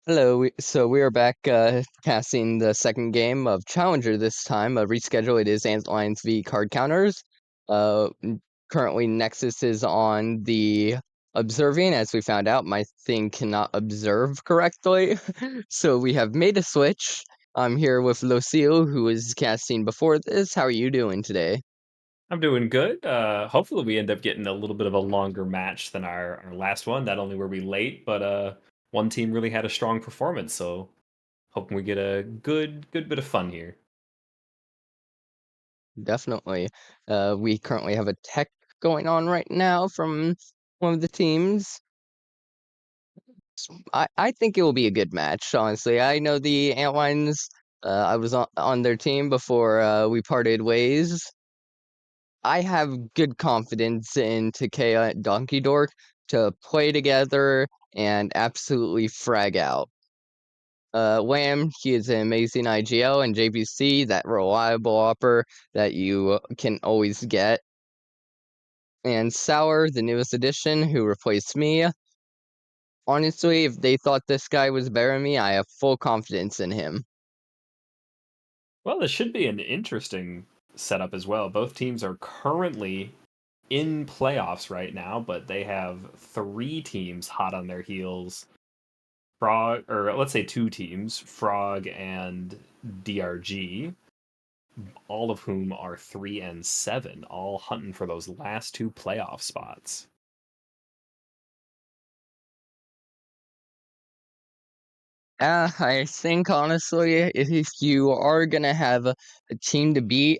Hello. So we are back casting the second game of Challenger this time. Reschedule. It is Antlions v Card Counters. Currently, Nexus is on the observing. As we found out, my thing cannot observe correctly. So we have made a switch. I'm here with Lucille, who was casting before this. How are you doing today? I'm doing good. Hopefully, we end up getting a little bit of a longer match than our last one. Not only were we late, but one team really had a strong performance. So hoping we get a good bit of fun here. Definitely. We currently have a tech going on right now from one of the teams. I think it will be a good match, honestly. I know the Antlines. I was on their team before we parted ways. I have good confidence in Takea and Donkey Dork to play together and absolutely frag out. Lamb, he is an amazing IGL, and JVC, that reliable upper that you can always get. And Sour, the newest addition, who replaced me. Honestly, if they thought this guy was better than me, I have full confidence in him. Well, this should be an interesting setup as well. Both teams are currently in playoffs right now, but they have three teams hot on their heels. Frog, or let's say two teams, Frog and DRG, all of whom are 3-7, all hunting for those last two playoff spots. I think honestly, if you are gonna have a team to beat,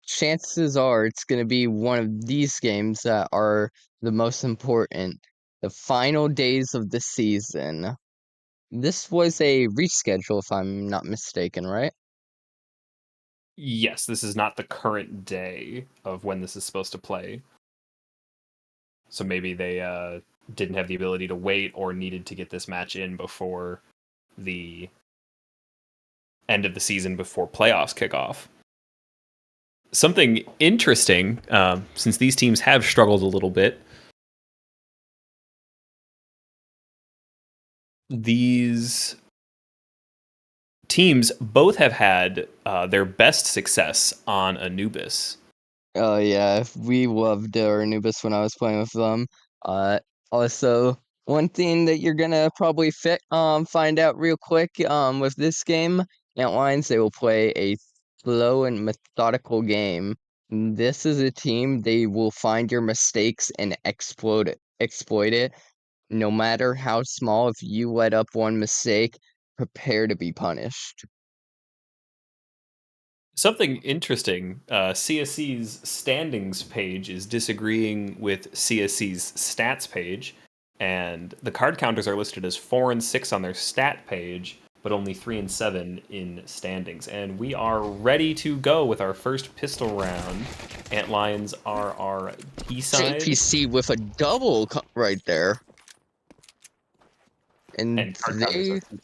chances are it's gonna be one of these games that are the most important. The final days of the season. This was a reschedule, if I'm not mistaken, right? Yes, this is not the current day of when this is supposed to play. So maybe they didn't have the ability to wait or needed to get this match in before the end of the season before playoffs kick off. Something interesting, since these teams have struggled a little bit, these teams both have had their best success on Anubis. Oh yeah, we loved Anubis when I was playing with them. Uh, Also, one thing that you're gonna probably find out real quick with this game, Outlines, they will play a slow and methodical game. This is a team, they will find your mistakes and exploit it, no matter how small. If you let up one mistake, prepare to be punished. Something interesting, CSC's standings page is disagreeing with CSC's stats page, and the card counters are listed as 4-6 on their stat page, but only 3-7 in standings. And we are ready to go with our first pistol round. Antlions are our T side, JPC with a right there. And and card counters are they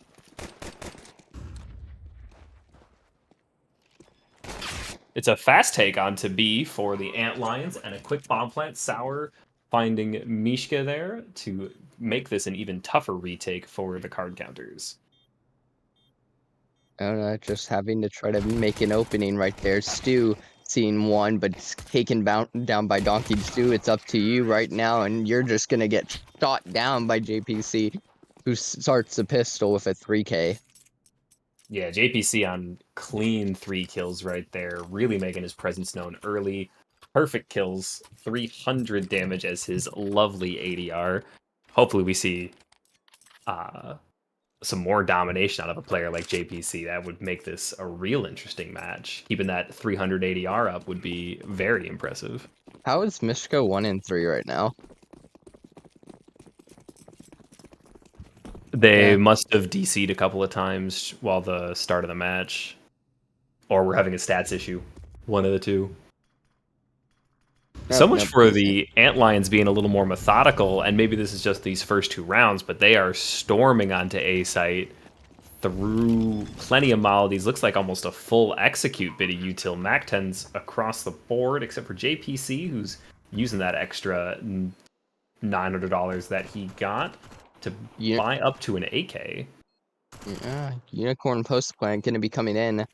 It's a fast take onto B for the Antlions and a quick bomb plant. Sour finding Mishka there to make this an even tougher retake for the card counters. I don't know, just having to try to make an opening right there. Stu seeing one, but it's down by Donkey Stu. It's up to you right now, and you're just gonna get shot down by JPC, who starts the pistol with a 3K. Yeah, JPC on clean 3 kills right there, really making his presence known early. Perfect kills, 300 damage as his lovely ADR. Hopefully, we see uh, some more domination out of a player like JPC. That would make this a real interesting match. Keeping that 300 ADR up would be very impressive. How is Mishka 1-3 right now? They Yeah. must have DC'd a couple of times while the start of the match, or we're having a stats issue. One of the two. So Nope, much nope, for decent. the Antlions being a little more methodical, and maybe this is just these first two rounds, but they are storming onto A site through plenty of Maldies. Looks like almost a full execute bit of util. Mac 10's across the board, except for JPC, who's using that extra $900 that he got. to You, buy up to an AK. yeah, Unicorn Post Plant gonna be coming in.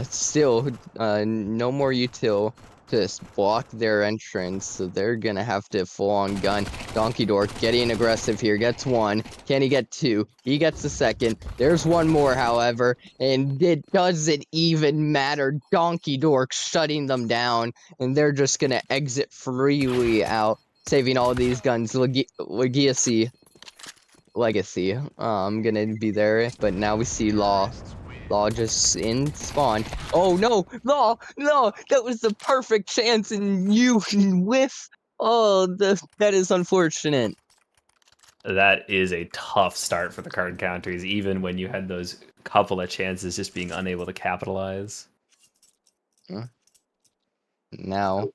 Still, no more util to block their entrance, so they're gonna have to full on gun. Donkey Dork getting aggressive here, gets one. Can he get two? He gets the second. There's one more, however, and it doesn't even matter. Donkey Dork shutting them down, and they're just gonna exit freely out, saving all these guns. Legacy. I'm gonna be there, but now we see Law. Law just in spawn. Oh no, Law, no, that was the perfect chance, and you whiff. Oh, that is unfortunate. That is a tough start for the card counters, even when you had those couple of chances just being unable to capitalize. Now,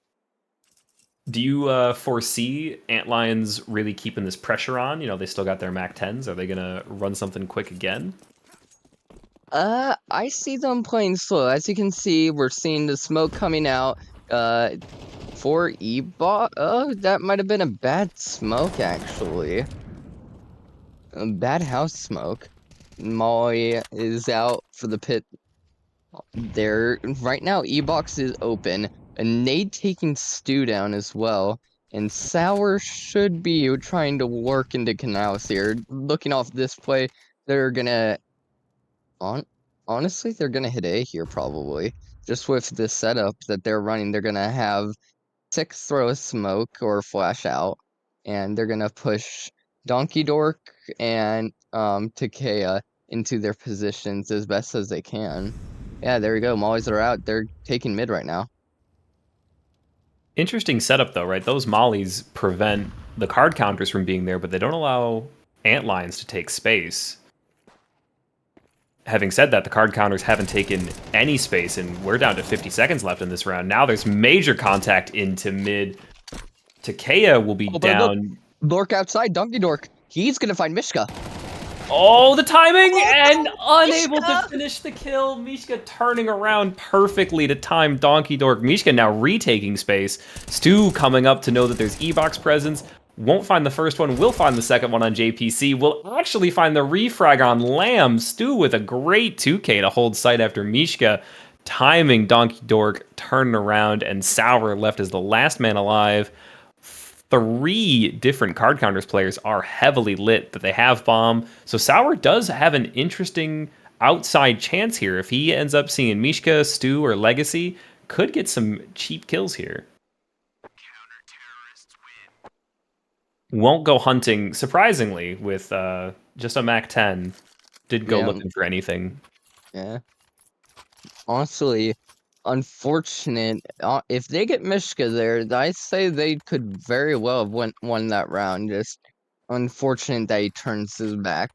Do you foresee Antlions really keeping this pressure on? You know, they still got their Mac 10s. Are they going to run something quick again? I see them playing slow. As you can see, we're seeing the smoke coming out. For E-bot. Oh, that might have been a bad smoke, actually. A bad house smoke. Molly is out for the pit there. Right now, E-box is open. And Nade taking Stew down as well. And Sour should be trying to work into Canals here. Looking off this play, they're gonna honestly, they're gonna hit A here probably. Just with the setup that they're running, they're gonna have 6 throw a smoke or flash out, and they're gonna push Donkey Dork and Takea into their positions as best as they can. Yeah, there we go. Mollies are out. They're taking mid right now. Interesting setup, though, right? Those mollies prevent the card counters from being there, but they don't allow Antlions to take space. Having said that, the card counters haven't taken any space, and we're down to 50 seconds left in this round. Now there's major contact into mid. Takea will be Oh, but look, down. Dork outside. Donkey Dork. He's gonna find Mishka. Oh, the timing! Oh And no, unable to Mishka! finish the kill. Mishka turning around perfectly to time Donkey Dork. Mishka now retaking space. Stu coming up to know that there's E-Box presence. Won't find the first one, will find the second one on JPC. Will actually find the refrag on Lamb. Stu with a great 2K to hold site after Mishka. Timing Donkey Dork, turning around, and Sour left as the last man alive. 3 different card counters players are heavily lit, but they have bomb. So Sour does have an interesting outside chance here. If he ends up seeing Mishka, Stu, or Legacy, could get some cheap kills here. Won't go hunting, surprisingly, with just a Mac 10. Didn't go Yeah, looking for anything. yeah. Honestly, unfortunate. If they get Mishka there, I say they could very well have won that round. Just unfortunate that he turns his back.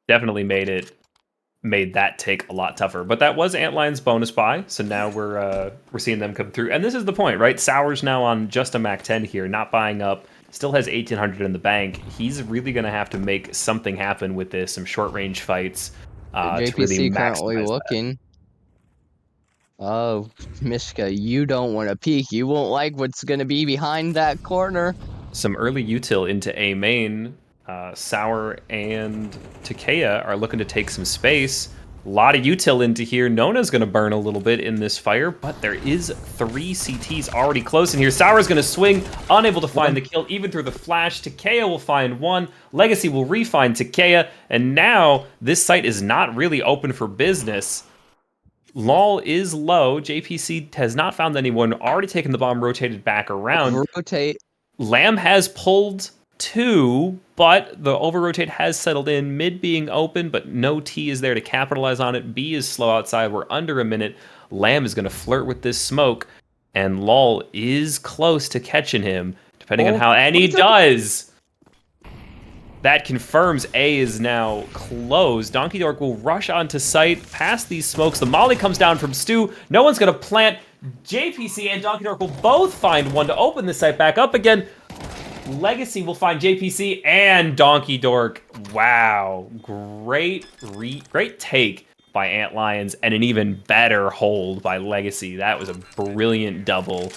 Definitely made that take a lot tougher. But that was Antlion's bonus buy, so now we're seeing them come through. And this is the point, right? Sour's now on just a Mac 10 here, not buying up. Still has 1,800 in the bank. He's really going to have to make something happen with this, some short range fights to really JPC currently maximize that. looking. Oh, Mishka, you don't want to peek. You won't like what's going to be behind that corner. Some early util into A main. Sour and Takea are looking to take some space. A lot of util into here. Nona's going to burn a little bit in this fire, but there is 3 CTs already close in here. Sour's going to swing, unable to find the kill even through the flash. Takea will find one. Legacy will re-find Takea, and now this site is not really open for business. LOL is low. JPC has not found anyone. Already taken the bomb, rotated back around. Rotate. Lamb has pulled 2, but the over-rotate has settled in. Mid being open, but no T is there to capitalize on it. B is slow outside. We're under a minute. Lamb is going to flirt with this smoke, and LOL is close to catching him, depending on how... And he does! That confirms A is now closed. Donkey Dork will rush onto site, past these smokes. The molly comes down from Stu. No one's going to plant. JPC and Donkey Dork will both find one to open the site back up again. Legacy will find JPC and Donkey Dork. Wow. Great take by Antlions and an even better hold by Legacy. That was a brilliant double.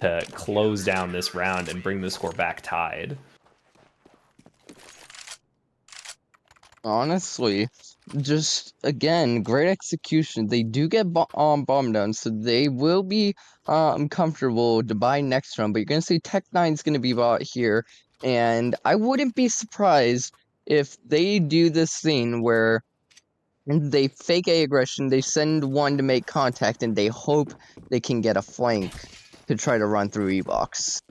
to close down this round and bring the score back tied. Honestly, just again, great execution. They do get bomb down, so they will be comfortable to buy next round. But you're gonna see Tech9's gonna be bought here, and I wouldn't be surprised if they do this thing where they fake A aggression, they send one to make contact, and they hope they can get a flank to try to run through E-box.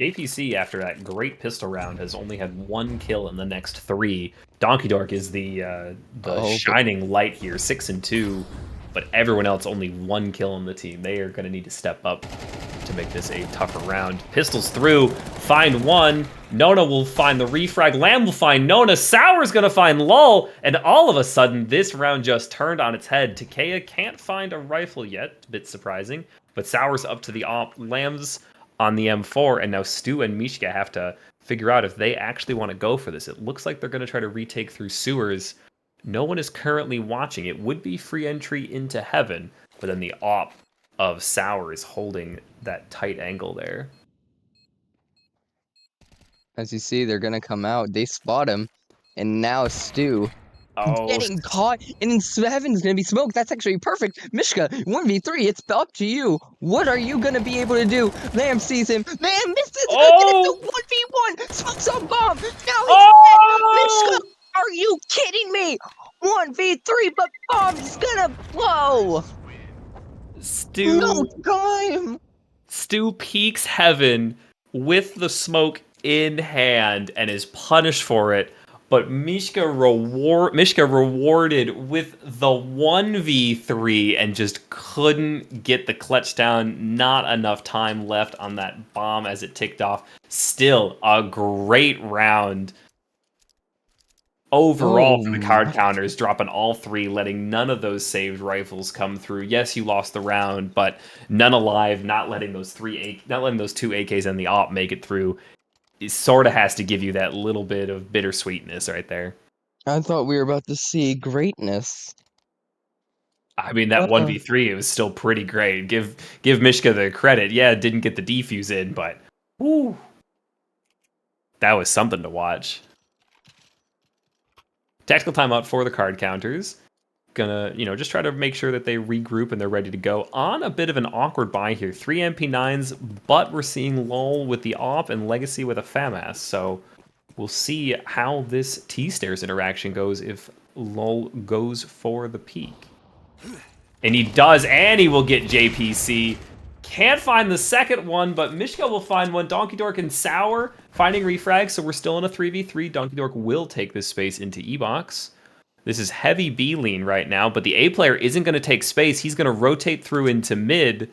APC, after that great pistol round, has only had 1 kill in the next 3. Donkey Dork is the Oh, but shining light here, 6-2, but everyone else only 1 kill on the team. They are going to need to step up to make this a tougher round. Pistols through, find one. Nona will find the refrag. Lamb will find Nona. Sour's going to find Lull. And all of a sudden, this round just turned on its head. Takea can't find a rifle yet. A bit surprising. But Sour's up to the op. Lamb's on the M4, and now Stu and Mishka have to figure out if they actually want to go for this. It looks like they're going to try to retake through sewers. No one is currently watching. It would be free entry into heaven, but then the op of Sour is holding that tight angle there. as you see, they're gonna come out. They spot him, and now Stu Oh, getting caught, and Heaven's gonna be smoked. That's actually perfect. Mishka, 1v3, it's up to you. What are you gonna be able to do? Lamb sees him. Lamb misses, and it's a oh, 1v1. Smokes on bomb. Now he's dead. oh! Mishka, are you kidding me? 1v3, but bomb's gonna blow. No Stu time. Stu peeks heaven with the smoke in hand and is punished for it. But Mishka rewarded with the 1v3 and just couldn't get the clutch down. Not enough time left on that bomb as it ticked off. Still a great round overall Oh for the card my. counters, dropping all 3, letting none of those saved rifles come through. Yes, you lost the round, but none alive. Not letting those 2 AKs and the op make it through. It sort of has to give you that little bit of bittersweetness right there. I thought we were about to see greatness. I mean, that 1v3, it was still pretty great. Give Mishka the credit. Yeah, didn't get the defuse in, but whoo, that was something to watch. Tactical timeout for the card counters. Gonna, just try to make sure that they regroup and they're ready to go. On a bit of an awkward buy here. 3 MP9s, but we're seeing Lull with the op and Legacy with a FAMAS. So we'll see how this T-Stairs interaction goes if Lull goes for the peak. And he does, and he will get JPC. Can't find the second one, but Mishka will find one. Donkey Dork and Sour finding refrag, so we're still in a 3v3. Donkey Dork will take this space into E-Box. This is heavy B lean right now, but the A player isn't going to take space. He's going to rotate through into mid.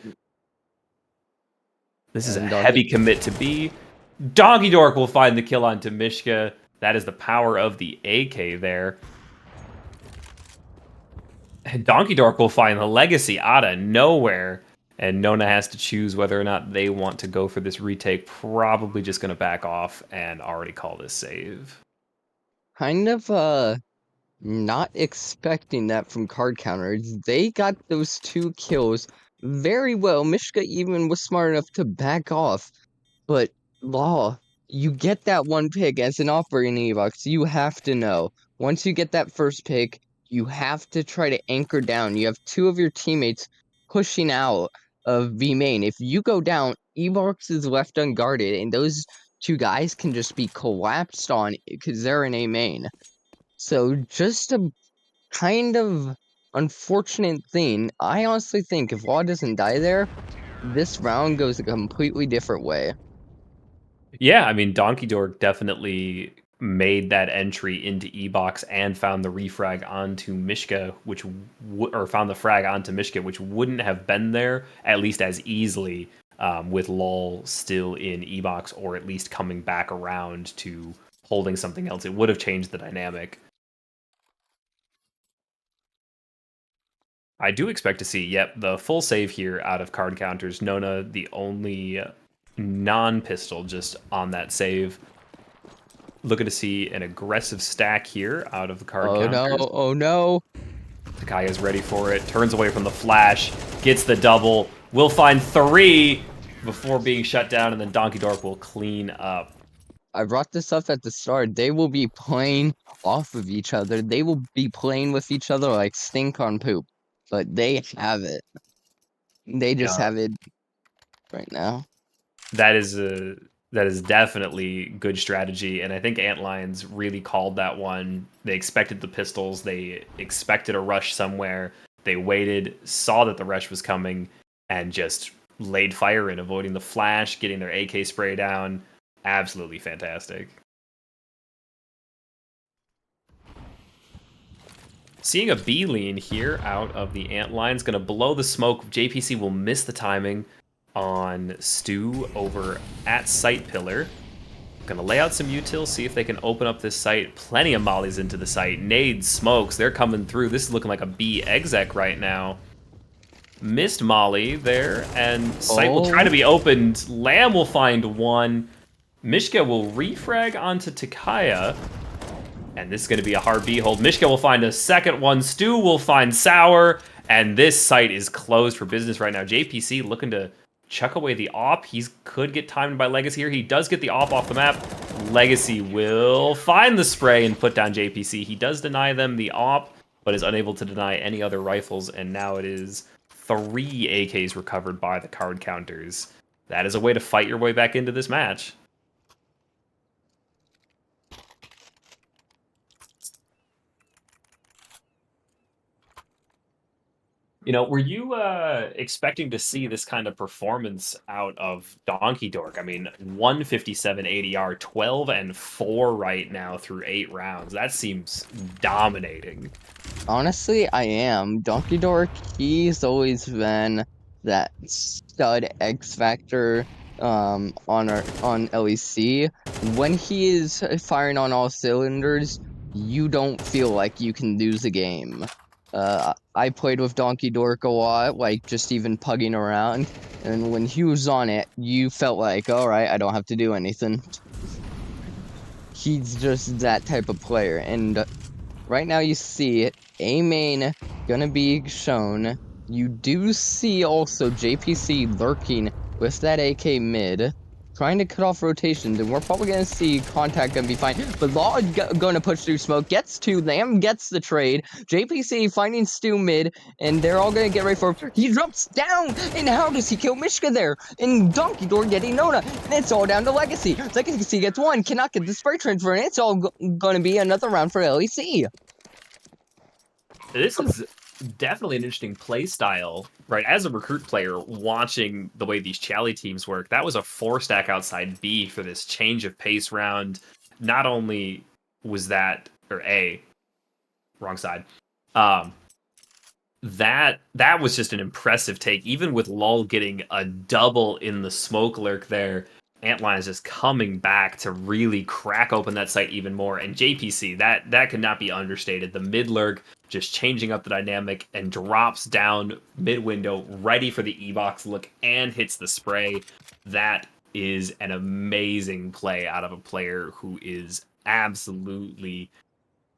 This is a heavy commit to B. Donkey Dork will find the kill onto Mishka. That is the power of the AK there. And Donkey Dork will find the Legacy out of nowhere. And Nona has to choose whether or not they want to go for this retake. Probably just going to back off and already call this save. Kind of, not expecting that from card counters. They got those 2 kills very well. Mishka even was smart enough to back off. But Law, you get that 1 pick as an operating E-Box, you have to know. Once you get that first pick, you have to try to anchor down. You have 2 of your teammates pushing out of V main. If you go down, E-Box is left unguarded, and those 2 guys can just be collapsed on because they're in A main. So just a kind of unfortunate thing. I honestly think if Law doesn't die there, this round goes a completely different way. Yeah, I mean, Donkey Dork definitely made that entry into E-Box and found the refrag onto Mishka, or found the frag onto Mishka, which wouldn't have been there, at least as easily, with Lull still in E-Box, or at least coming back around to holding something else. It would have changed the dynamic. I do expect to see, yep, the full save here out of card counters. Nona, the only non-pistol just on that save. Looking to see an aggressive stack here out of the card counters. Oh no, oh no. Takaya's ready for it, turns away from the flash, gets the double, will find 3 before being shut down, and then Donkey Dork will clean up. I brought this up at the start. They will be playing off of each other. They will be playing with each other like stink on poop. But they have it. They You just know, have it right now. that is definitely good strategy, and I think Antlions really called that one. They expected the pistols, they expected a rush somewhere, they waited, saw that the rush was coming, and just laid fire in, avoiding the flash, getting their AK spray down. Absolutely fantastic. Seeing a B lean here out of the Antlions, gonna blow the smoke. JPC will miss the timing on Stu over at site pillar. Gonna lay out some util, see if they can open up this site. Plenty of mollies into the site. Nades, smokes, they're coming through. This is looking like a B exec right now. Missed molly there, and site will try to be opened. Lamb will find one. Mishka will refrag onto Takaya. And this is going to be a hard B hold. Mishka will find a second one. Stu will find Sour. And this site is closed for business right now. JPC looking to chuck away the op. He could get timed by Legacy here. He does get the op off the map. Legacy will find the spray and put down JPC. He does deny them the op, but is unable to deny any other rifles. And now it is 3 AKs recovered by the card counters. That is a way to fight your way back into this match. You know, were you expecting to see this kind of performance out of Donkey Dork? I mean, 157 ADR, 12 and 4 right now through 8 rounds. That seems dominating. Honestly, I am. Donkey Dork, he's always been that stud X Factor on LEC. When he is firing on all cylinders, you don't feel like you can lose a game. I played with Donkey Dork a lot, like just even pugging around, and when he was on it, you felt like, alright, I don't have to do anything. He's just that type of player, and right now you see A main gonna be shown. You do see also JPC lurking with that AK mid, trying to cut off rotations, and we're probably gonna see contact gonna be fine. But Law gonna push through smoke, gets to Lamb, gets the trade. JPC finding Stu mid, and they're all gonna get ready for him. He drops down, and how does he kill Mishka there? And Donkey Door getting Nona, and it's all down to Legacy. Legacy gets one, cannot get the spray transfer, and it's all gonna be another round for LEC. This is definitely an interesting play style, right? As a recruit player, watching the way these Chally teams work, that was a 4-stack outside B for this change of pace round. Not only was that, or A, wrong side, that was just an impressive take. Even with Lull getting a double in the smoke lurk there, Antlion is just coming back to really crack open that site even more. And JPC, that could not be understated. The mid lurk just changing up the dynamic and drops down mid window, ready for the E-box look, and hits the spray. That is an amazing play out of a player who is absolutely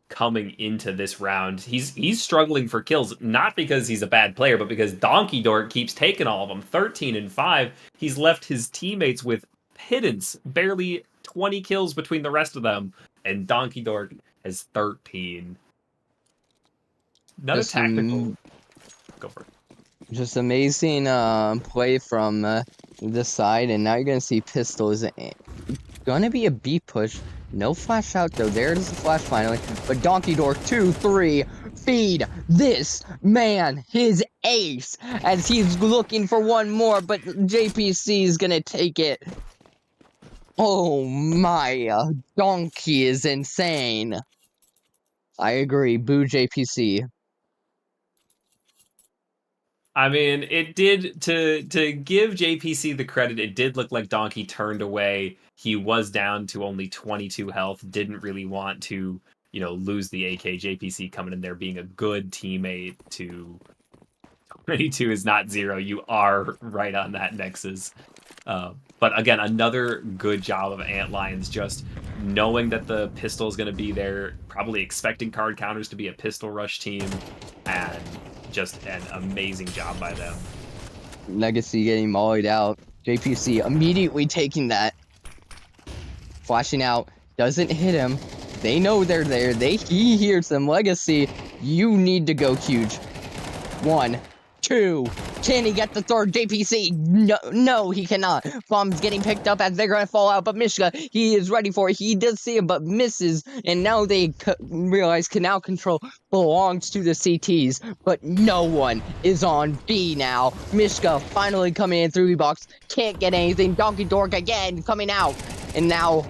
coming into this round. He's struggling for kills, not because he's a bad player, but because Donkey Dork keeps taking all of them. 13 and 5. He's left his teammates with pittance, barely 20 kills between the rest of them, and Donkey Dork has 13. Another Just tactical. Go for it. just amazing play from this side, and now you're gonna see pistols. Gonna be a B push. No flash out though. There's the flash finally. But Donkey Dork 2-3. Feed this man his ace as he's looking for one more, but JPC is gonna take it. Oh my, Donkey is insane. I agree. Boo JPC. I mean, it did to give JPC the credit. It did look like Donkey turned away. He was down to only 22 health. Didn't really want to, lose the AK. JPC coming in there being a good teammate to 22 is not 0. You are right on that, Nexus. But again, another good job of Antlions just knowing that the pistol is going to be there, probably expecting card counters to be a pistol rush team, and just an amazing job by them. Legacy getting mollied out. JPC immediately taking that. Flashing out. Doesn't hit him. They know they're there. He hears them. Legacy, you need to go huge. 1, 2. Can he get the third? JPC? No, he cannot. Bomb's getting picked up as they're going to fall out. But Mishka, he is ready for it. He does see him, but misses. And now they realize canal control belongs to the CTs. But no one is on B now. Mishka finally coming in through the box. Can't get anything. Donkey Dork again coming out. And now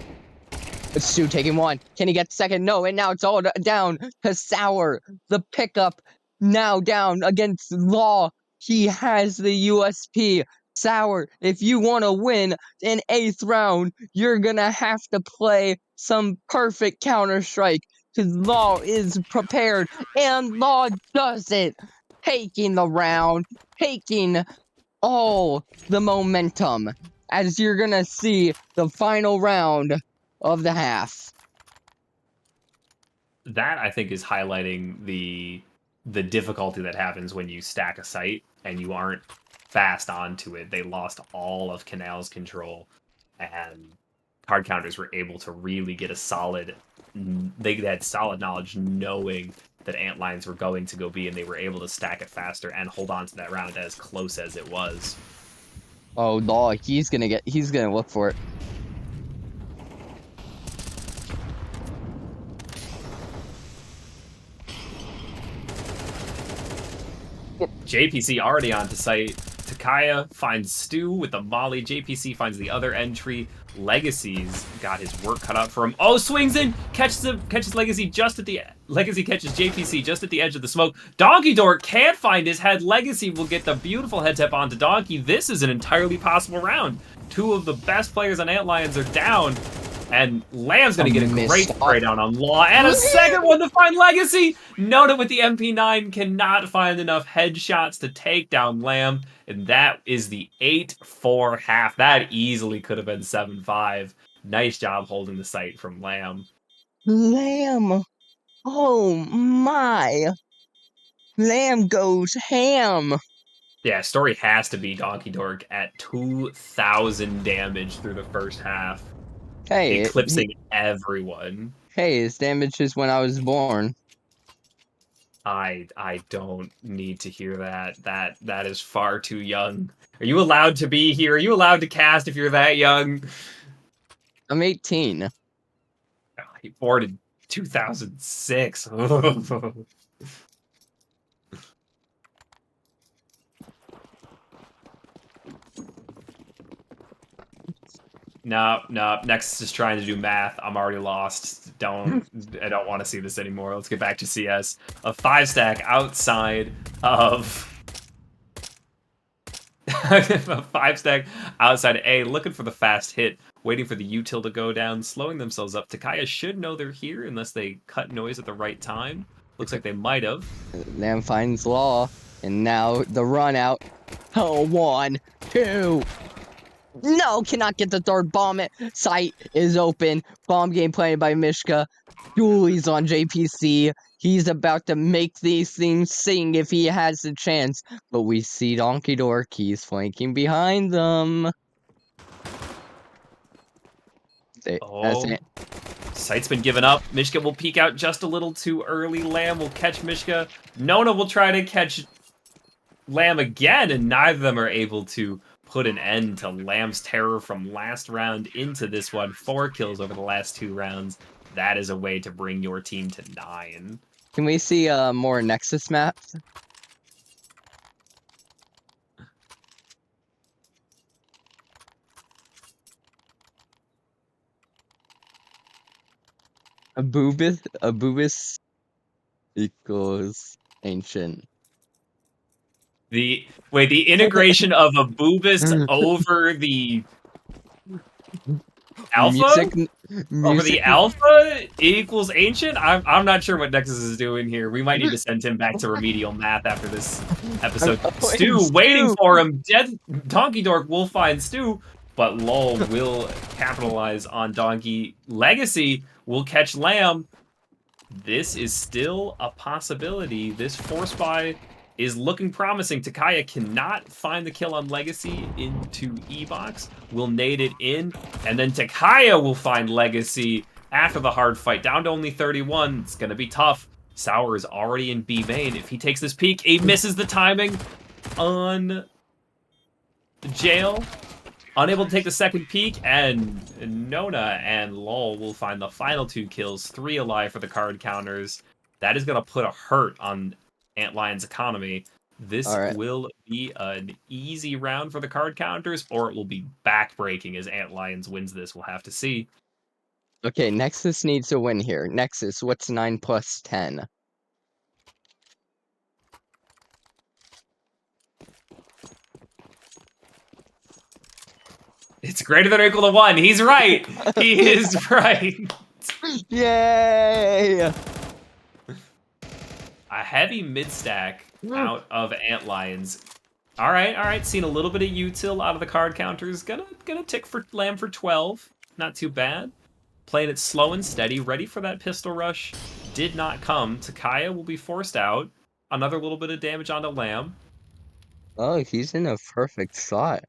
it's Stu taking 1. Can he get second? No, and now it's all down to Sour. The pickup now down against Law. He has the USP. Sour, if you want to win an 8th round, you're going to have to play some perfect Counter-Strike because Law is prepared, and Law does it. Taking the round, taking all the momentum as you're going to see the final round of the half. That, I think, is highlighting the difficulty that happens when you stack a site and you aren't fast onto it. They lost all of Canal's control, and card counters were able to really get a solid. They had solid knowledge, knowing that Antlions were going to go B, and they were able to stack it faster and hold on to that round as close as it was. Oh, Law, he's gonna look for it. JPC already onto site. Takaya finds Stu with the molly. JPC finds the other entry. Legacy's got his work cut out for him. Oh, swings in, catches Legacy just at the Legacy catches JPC just at the edge of the smoke. Donkey Dork can't find his head. Legacy will get the beautiful head tap onto Donkey. This is an entirely possible round. 2 of the best players on Antlions are down. And Lamb's going to get a great spray down on Law, and a second one to find Legacy. Noted with the MP9, cannot find enough headshots to take down Lamb, and that is the 8-4 half. That easily could have been 7-5. Nice job holding the site from Lamb. Lamb. Oh my. Lamb goes ham. Yeah, story has to be Donkey Dork at 2,000 damage through the first half. Hey, eclipsing everyone. Hey, his damage is when I was born. I don't need to hear that. That is far too young. Are you allowed to be here? Are you allowed to cast if you're that young? I'm 18. He born in 2006. No. Nexus is trying to do math. I'm already lost. I don't want to see this anymore. Let's get back to CS. A 5-stack outside of... a 5-stack outside of A, looking for the fast hit, waiting for the util to go down, slowing themselves up. Takaya should know they're here unless they cut noise at the right time. Looks like they might have. Lamb finds Law, and now the run out. Oh, 1, 2... No, cannot get the third bomb. Site is open. Bomb game played by Mishka. Julie's on JPC. He's about to make these things sing if he has the chance. But we see Donkey Dork. He's flanking behind them. Site's been given up. Mishka will peek out just a little too early. Lamb will catch Mishka. Nona will try to catch Lamb again, and neither of them are able to put an end to Lamb's terror from last round into this one. 4 kills over the last 2 rounds. That is a way to bring your team to 9. Can we see more Nexus maps? Abubis equals ancient. The integration of a Boobus over the alpha over the alpha equals ancient. I'm not sure what Nexus is doing here. We might need to send him back to remedial math after this episode. Stu waiting for him. Dead Donkey Dork will find Stu. but LOL will capitalize on Donkey. Legacy will catch Lamb. This is still a possibility. This force buy is looking promising. Takaya cannot find the kill on Legacy into E-Box. Will nade it in, and then Takaya will find Legacy after the hard fight. Down to only 31. It's going to be tough. Sour is already in B main. If he takes this peek, he misses the timing on Jail. Unable to take the second peek, and Nona and LOL will find the final 2 kills, 3 alive for the card counters. That is going to put a hurt on Antlion's economy. This will be an easy round for the card counters, or it will be backbreaking as Antlions wins this. We'll have to see. Okay, Nexus needs to win here. Nexus, what's 9 plus 10? It's greater than or equal to 1. He's right. He is right. Yay! A heavy mid stack out of Antlions. All right. Seen a little bit of util out of the card counters. Gonna tick for Lamb for 12. Not too bad. Playing it slow and steady, ready for that pistol rush. Did not come. Takaya will be forced out. Another little bit of damage onto Lamb. Oh, he's in a perfect slot.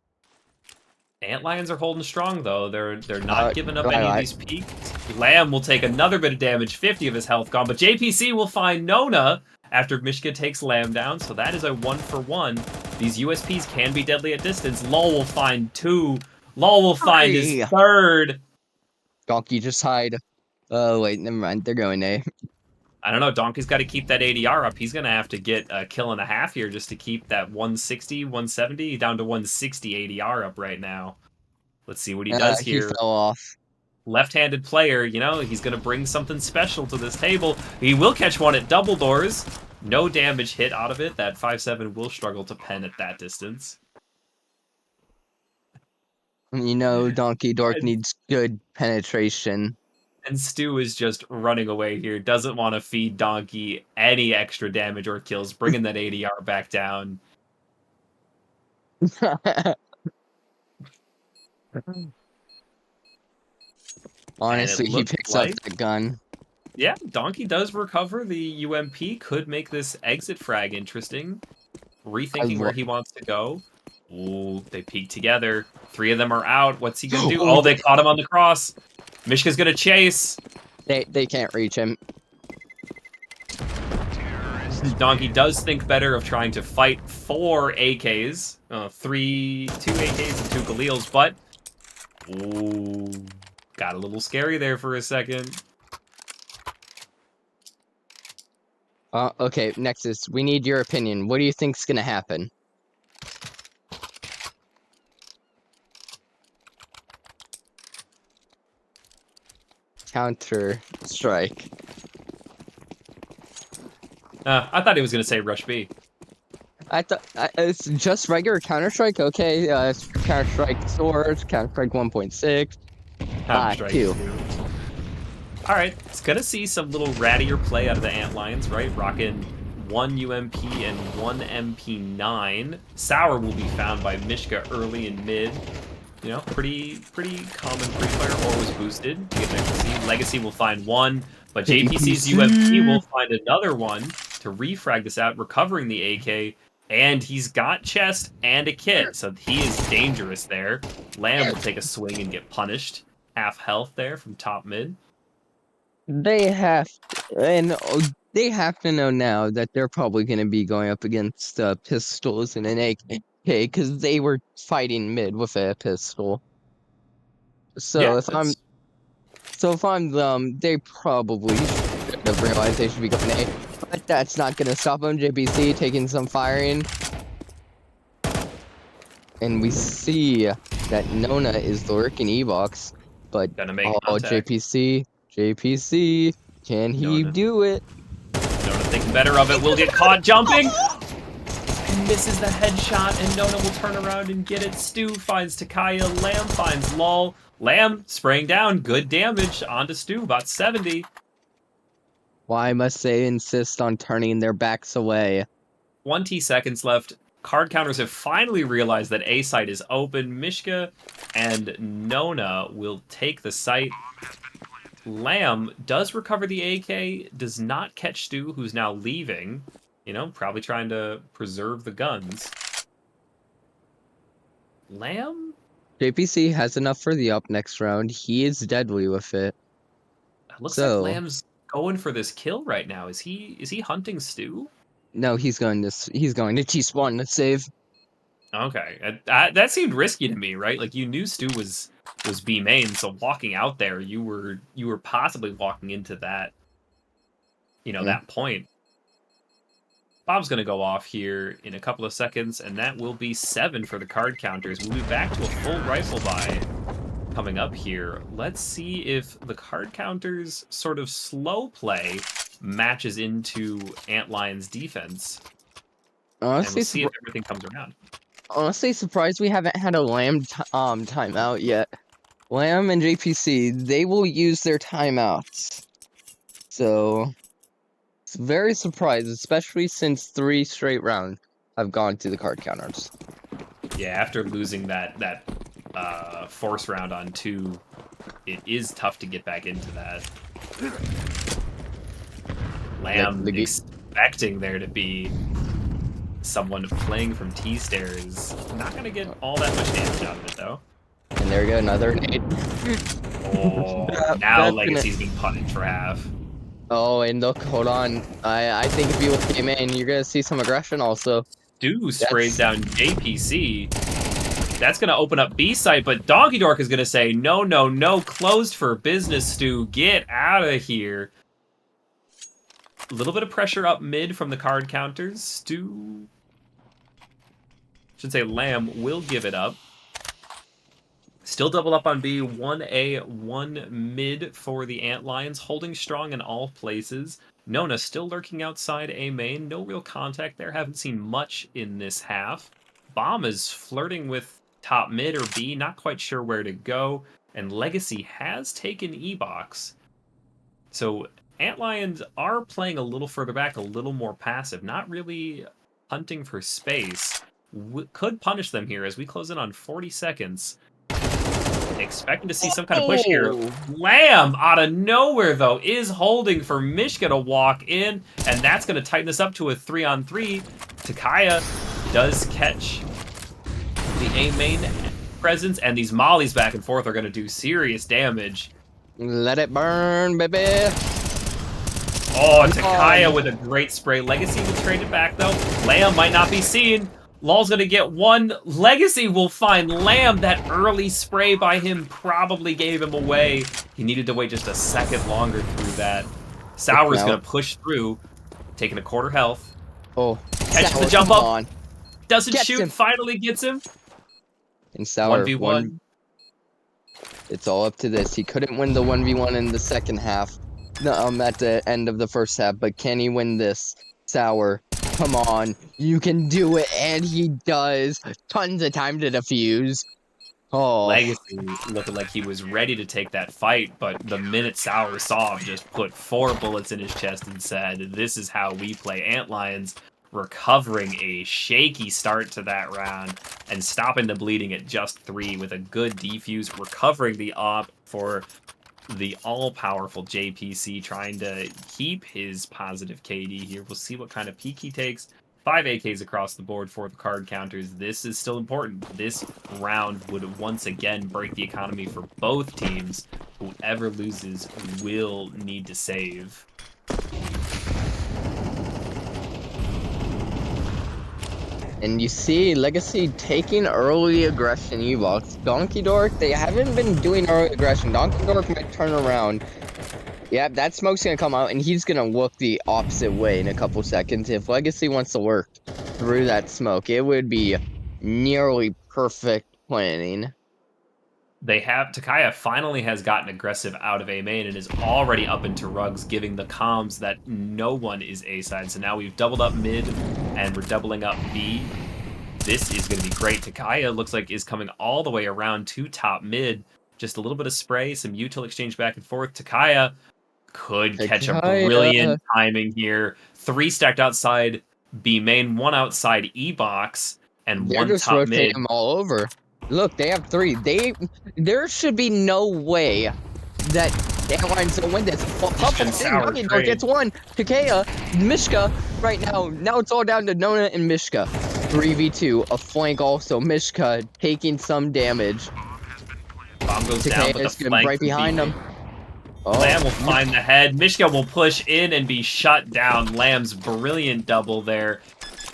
Antlions are holding strong, though. They're not giving up any of these peaks. Lamb will take another bit of damage, 50 of his health gone, but JPC will find Nona after Mishka takes Lamb down, so that is a 1-for-1. These USPs can be deadly at distance. LOL will find 2. LOL will find his 3rd. Donkey, just hide. Oh, wait, never mind. They're going A. I don't know. Donkey's got to keep that ADR up. He's going to have to get a kill and a half here just to keep that 160, 170, down to 160 ADR up right now. Let's see what he does here. He fell off. Left-handed player, you know, he's going to bring something special to this table. He will catch one at double doors. No damage hit out of it. That 5-7 will struggle to pen at that distance. You know, Donkey Dork needs good penetration. And Stu is just running away here. Doesn't want to feed Donkey any extra damage or kills. Bringing that ADR back down. Honestly, he picks up the gun. Yeah, Donkey does recover the UMP. Could make this exit frag interesting. Rethinking where he wants to go. Ooh, they peek together. 3 of them are out. What's he going to do? Oh, they caught him on the cross. Mishka's going to chase. They can't reach him. Donkey does think better of trying to fight 4 AKs. 2 AKs and 2 Galils, but... Ooh, got a little scary there for a second. Okay, Nexus, we need your opinion. What do you think's gonna happen? Counter strike. I thought he was going to say Rush B. I thought it's just regular Counter Strike. Okay, Counter Strike Swords, Counter Strike 1.6, Counter-Strike 2. All right, it's gonna see some little rattier play out of the Antlions, right? Rocking 1 UMP and 1 MP9. Sour will be found by Mishka early and mid. You know, pretty common pre-fire, or was boosted to get an extra C. Legacy will find 1, but JPC's UMP will find another one to refrag this out, recovering the AK, and he's got chest and a kit, so he is dangerous there. Lamb will take a swing and get punished. Half health there from top mid. They have to know now that they're probably going to be going up against pistols and an AK because they were fighting mid with a pistol. So Yeah, if I'm them, they probably should have realized they should be going A. But that's not going to stop them. JBC taking some firing. And we see that Nona is lurking E-Box. But JPC, can he do it? Nona thinking better of it, will get caught jumping! And misses the headshot, and Nona will turn around and get it. Stu finds Takaya, Lamb finds LOL. Lamb spraying down, good damage onto Stu, about 70. Why must they insist on turning their backs away? 20 seconds left. Card counters have finally realized that A site is open. Mishka and Nona will take the site. Lamb does recover the AK, does not catch Stu, who's now leaving. You know, probably trying to preserve the guns. Lamb? JPC has enough for the up next round. He is deadly with it. It looks like So Lamb's going for this kill right now. Is he hunting Stu? no, he's going to T-spawn to save. Okay, that seemed risky to me, right? Like you knew Stu was B main, so walking out there, you were possibly walking into that, Mm. that point. Bob's going to go off here in a couple of seconds, and that will be 7 for the card counters. We'll be back to a full rifle buy coming up here. Let's see if the card counters sort of slow play matches into Antlions' defense, and we'll Honestly, see if everything comes around. honestly surprised we haven't had a Lamb timeout yet. Lamb and JPC, they will use their timeouts. So it's very surprised, especially since 3 straight rounds have gone to the card counters. Yeah, after losing that force round on 2, it is tough to get back into that. Lamb expecting there to be someone playing from T-stairs. Not going to get all that much damage out of it, though. And there we go, another nade. Oh, now Legacy's being punished for half. Oh, and look, hold on. I think if you came in, you're gonna see some aggression also. Stu sprays down JPC. That's going to open up B site, but Donkey Dork is going to say, no, no, no, closed for business, Stu. Get out of here. A little bit of pressure up mid from the card counters. Stu, should say Lamb, will give it up. Still double up on B, 1A, 1 mid for the Antlions, holding strong in all places. Nona still lurking outside A main, no real contact there, haven't seen much in this half. Bomb is flirting with top mid or B, not quite sure where to go, and Legacy has taken E-Box. So Antlions are playing a little further back, a little more passive, not really hunting for space. Could punish them here as we close in on 40 seconds. Expecting to see some kind of push here. Lamb, out of nowhere, though, is holding for Mishka to walk in, and that's going to tighten this up to a 3-on-3. Takaya does catch the A main presence, and these mollies back and forth are going to do serious damage. Let it burn, baby. Oh, Takaya with a great spray. Legacy will trade it back, though. Lamb might not be seen. Law's gonna get one. Legacy will find Lamb. That early spray by him probably gave him away. He needed to wait just a second longer through that. Sour's gonna push through, taking a quarter health. Oh, Catches the jump up. Doesn't shoot. Him. Finally gets him. And Sour 1v1. It's all up to this. He couldn't win the 1v1 in the second half. At the end of the first half, but can he win this? Sour, come on, you can do it, and he does. Tons of time to defuse. Oh, Legacy looking like he was ready to take that fight, but the minute Sour saw him, just put 4 bullets in his chest and said, "This is how we play Antlions." Recovering a shaky start to that round and stopping the bleeding at just 3 with a good defuse, recovering the op for the all-powerful JPC, trying to keep his positive KD here. We'll see what kind of peak he takes. 5 AKs across the board for the card counters. This is still important. This round would once again break the economy for both teams. Whoever loses will need to save. And you see Legacy taking early aggression E-Box. Donkey Dork, they haven't been doing early aggression. Donkey Dork might turn around. Yeah, that smoke's gonna come out, and he's gonna look the opposite way in a couple seconds. If Legacy wants to work through that smoke, it would be nearly perfect planning. Takaya finally has gotten aggressive out of A main and is already up into rugs, giving the comms that no one is A side. So now we've doubled up mid and we're doubling up B. This is going to be great. Takaya looks like is coming all the way around to top mid. Just a little bit of spray, some util exchange back and forth. Takaya could catch a brilliant timing here. 3 stacked outside B main, 1 outside E box. and They're one just top rotating mid. them all over. Look, they have 3. There should be no way that Antlions don't win this. Mishka and Pop in, Sour Donkey Dog trade. gets 1. Takea, Mishka, right now. Now it's all down to Nona and Mishka. 3v2, a flank also. Mishka taking some damage. Bomb goes down, Takea but the is gonna be flank right from behind BK. him. Oh, Lamb will find the head. Mishka will push in and be shut down. Lamb's brilliant double there.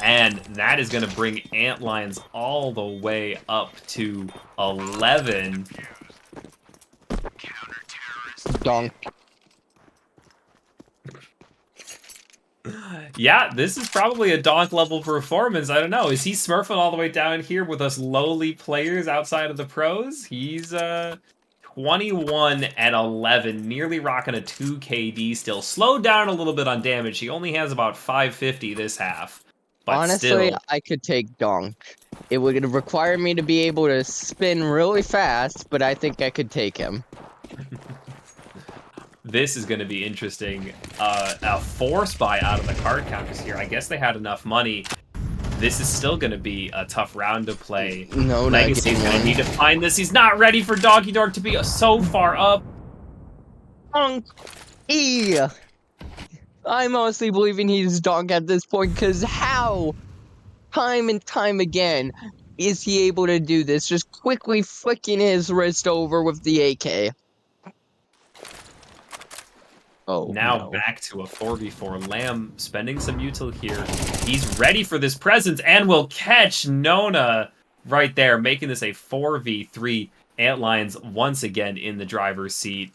And that is going to bring Antlions all the way up to 11. Donk. Yeah, this is probably a donk level performance. I don't know. Is he smurfing all the way down here with us lowly players outside of the pros? He's 21 and 11, nearly rocking a 2 KD still. Slowed down a little bit on damage. He only has about 550 this half. But Honestly, still, I could take Donk. It would require me to be able to spin really fast, but I think I could take him. this is going to be interesting. A force buy out of the card counters here. I guess they had enough money. This is still going to be a tough round to play. No, not Legacy is getting going to one. need to find this. He's not ready for Donkey Dog to be so far up. Donk! E! I'm honestly believing he's Donk at this point, because how? Time and time again is he able to do this? Just quickly flicking his wrist over with the AK. Oh, Now no. back to a 4v4. Lamb spending some util here. He's ready for this presence and will catch Nona right there, making this a 4v3. Antlions once again in the driver's seat.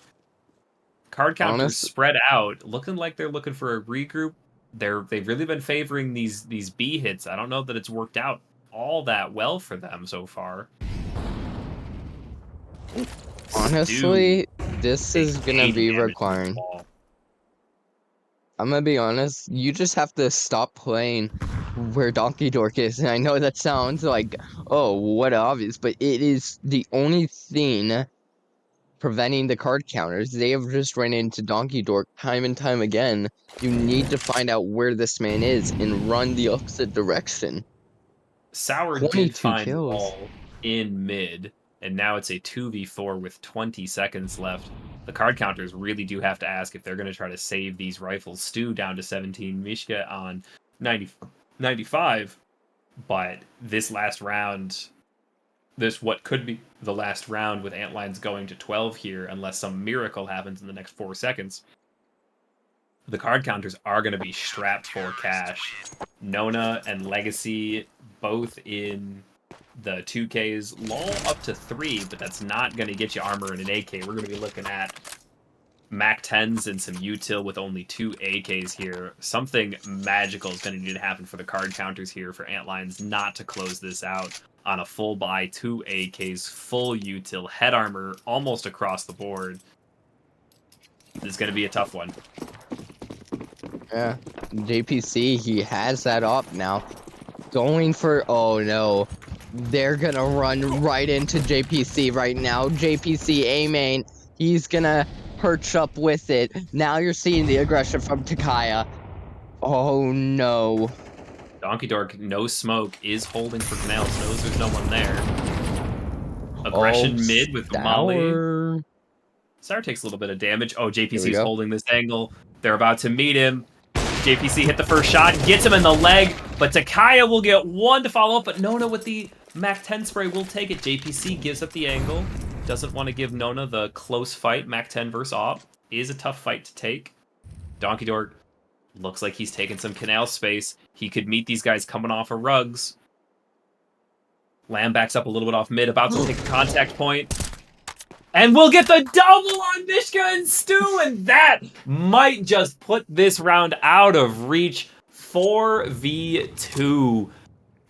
Card counters Honest, spread out, looking like they're looking for a regroup. They've really been favoring these B hits. I don't know that it's worked out all that well for them so far. honestly, this is gonna Taking be damage from the requiring. wall. I'm gonna be honest, you just have to stop playing where Donkey Dork is. And I know that sounds like, oh, what obvious, but it is the only thing preventing the card counters. They have just ran into Donkey Dork time and time again. You need to find out where this man is and run the opposite direction. Sour did 22 find kills. wall in mid, and now it's a 2v4 with 20 seconds left. The card counters really do have to ask if they're going to try to save these rifles. Stu down to 17, Mishka on 90, 95. But this last round, this what could be the last round with Antlions going to 12 here, unless some miracle happens in the next 4 seconds. The card counters are going to be strapped for cash. Nona and Legacy both in the 2Ks. Lull up to 3, but that's not going to get you armor and an AK. We're going to be looking at Mac 10s and some util with only 2 AKs here. Something magical is going to need to happen for the card counters here for Antlions not to close this out on a full buy, 2 AKs, full util, head armor almost across the board. This is going to be a tough one. Yeah, JPC, he has that up now. Going for, oh no. They're gonna run right into JPC right now. JPC A-main, he's gonna perch up with it. Now you're seeing the aggression from Takaya. Oh no. Donkey Dork, no smoke, is holding for Canals, knows there's no one there. Aggression Oh, mid with Molly. Sour. Sour takes a little bit of damage. Oh, Here we JPC's go. holding this angle. They're about to meet him. JPC hit the first shot, gets him in the leg, but Takaya will get one to follow up, but Nona with the Mac 10 spray will take it. JPC gives up the angle. Doesn't want to give Nona the close fight. Mac 10 versus Op is a tough fight to take. Donkey Dork looks like he's taking some canal space. He could meet these guys coming off of rugs. Lamb backs up a little bit off mid, about to take a contact point. And we'll get the double on Mishka and Stu, and that might just put this round out of reach. 4v2.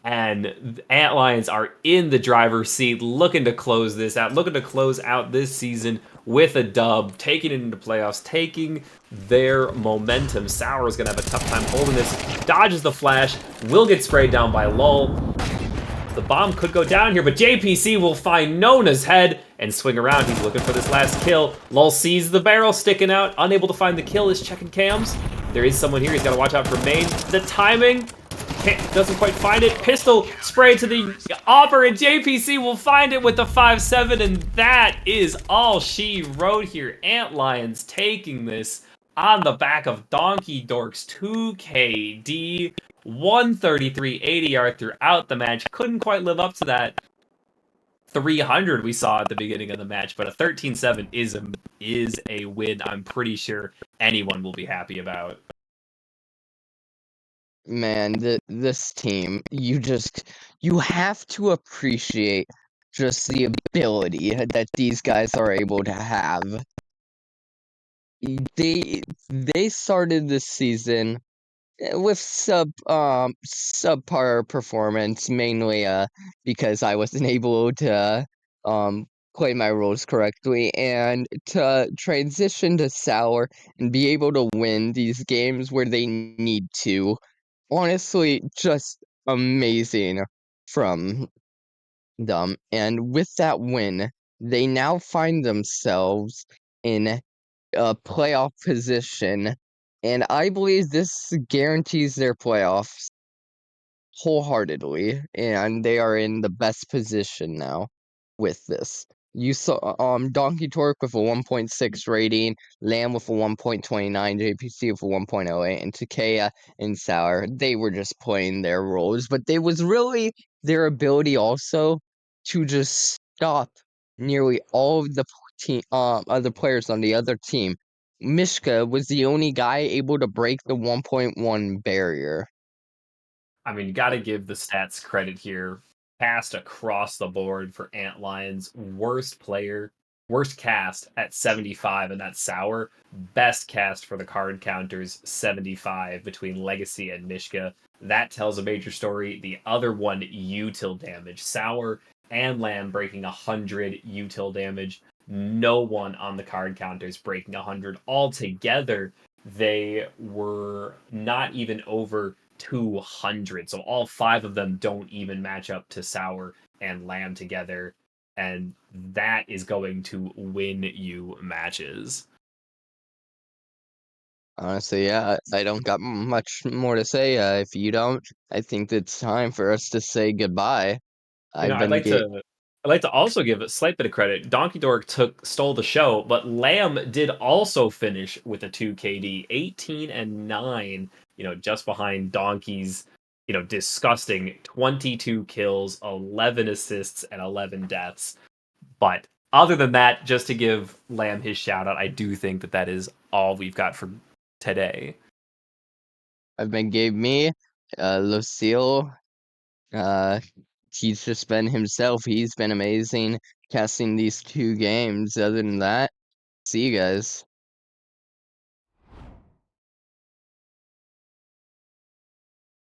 And Antlions are in the driver's seat, looking to close this out, looking to close out this season with a dub, taking it into playoffs, taking their momentum. Sour is going to have a tough time holding this. Dodges the flash, will get sprayed down by Lull. The bomb could go down here, but JPC will find Nona's head and swing around. He's looking for this last kill. Lull sees the barrel sticking out, unable to find the kill, is checking cams. There is someone here, he's got to watch out for main. The timing Doesn't quite find it. Pistol spray to the Auburn, and JPC will find it with the 5-7, and that is all she wrote here. Antlions taking this on the back of Donkey Dork's 2KD. 133 ADR throughout the match. Couldn't quite live up to that 300 we saw at the beginning of the match, but a 13-7 is a win I'm pretty sure anyone will be happy about. Man, this team, you have to appreciate just the ability that these guys are able to have. They started this season with subpar performance, mainly because I wasn't able to play my roles correctly, and to transition to sour and be able to win these games where they need to. Honestly, just amazing from them. And with that win, they now find themselves in a playoff position, and I believe this guarantees their playoffs wholeheartedly, and they are in the best position now with this. You saw Donkey Torque with a 1.6 rating, Lamb with a 1.29, JPC with a 1.08, and Takea and Sour. They were just playing their roles, but they was really their ability also to just stop nearly all of the team other players on the other team. Mishka was the only guy able to break the 1.1 barrier. I mean, you got to give the stats credit here. Cast across the board for Antlions. Worst player, worst cast at 75, and that's Sour. Best cast for the card counters, 75 between Legacy and Mishka. That tells a major story. The other one, util damage. Sour and Lamb breaking 100 util damage. No one on the card counters breaking 100. Altogether, they were not even over 200. So all five of them don't even match up to Sour and Lamb together. And that is going to win you matches. Honestly, yeah, I don't got much more to say. If you don't, I think it's time for us to say goodbye. You know, I've been Ga I'd like to also give a slight bit of credit. Donkey Dork stole the show, but Lamb did also finish with a 2 KD, 18 and 9, just behind Donkey's, disgusting 22 kills, 11 assists, and 11 deaths. But other than that, just to give Lamb his shout out, I do think that that is all we've got for today. I've been Gabe Me, Lucille. Uh, he's just been himself. He's been amazing casting these 2 games. Other than that, see you guys.